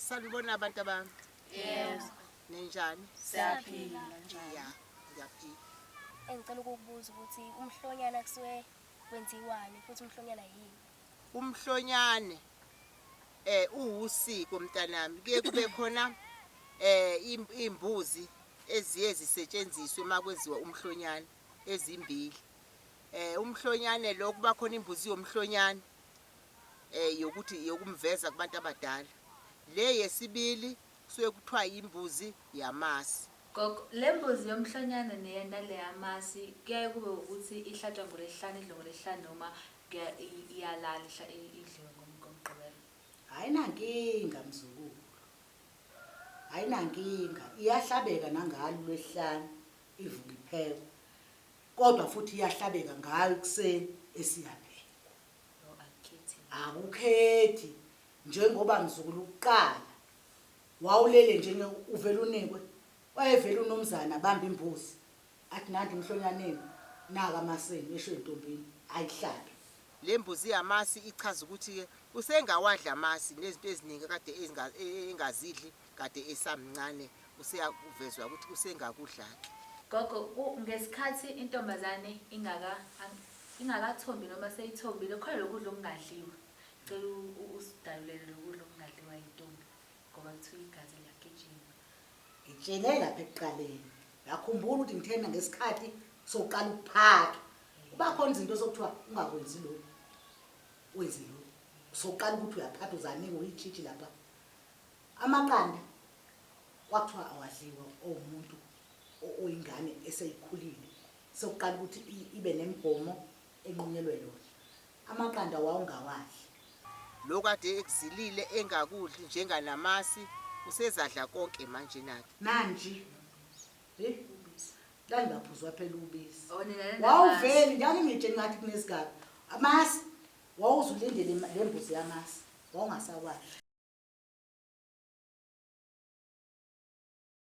Sanibona abantu abami. Yebo. Ninjani? Siyaphila Ya, ngiyaphila. Engicela ukukubuza ukuthi umhlonyana kusuke kwenziwani futhi umhlonyana yini? Umhlonyane uwusiko mntanami. Kuye kube khona imbuzi eziye zisetshenziswe makwenziwa umhlonyane ezimbili. Umhlonyane lo kuba khona imbuzi yomhlonyane yokuthi yokumveza kubantu abadala. Le yesibili kusuke kuthiwa imbuzi yamasi. Gogo, le mbuzi yomhlonyane neyena le yamasi kuyaye kube ukuthi ihlatshwa ngolesihlanu idle ngolesihlanu noma iyalala idliwe ngomgqibelo. Ayinankinga mzukulu. Ayinankinga. Iyahlabeka nangalo lwesihlanu ivuka iphekwe. Kodwa futhi iyahlabeka ngayo kuseni esiyapheka. Akukhethi njengoba mzukulu uqala wawulele nje uvela unikwe wayevela unomzana bamba imbuzi athi nanti umhlonyaneni naka amaseni esho intombini ayihlabe. Le mbuzi yamasi ichaza ukuthi ke usengawadla amasi nezinto eziningi kade engazidli kade esamncane useyakuvezwa ukuthi usengakudla. Gogo, ngesikhathi intombazane ingakathombi noma seyithombile khona lokudla okungadliwa. Cela usidalulele lokudla okungadliwa yintombi ngoba kuthiwa igazi liyagijima. Ngitshele lapha ekuqaleni. Yakhumbula ukuthi ngithenda ngesikhathi sokuqala ukuphaka. Kuba khona izinto zokuthiwa ungakwenzi lokho. Wenze lokho. Sokuqala ukuthi uyaphatha uzaningi uyitshitshi lapha. Amaqanda kwathiwa awadliwa omuntu oyingane eseyikhulile. Sokuqala ukuthi ibe nemgomo enqunyelwe lona. Amaqanda wawungawadli. Lo kade ekuzilile engakudli njenganamasi usezadla konke manje nathi. Nanji. La ngaphuzwa phela ubisi. Wawuvela Wawuveli njalo ngitshela ngathi kunesigaba. Amasi wawuzulindele le mbuzi yamasi. Wawungasawadli.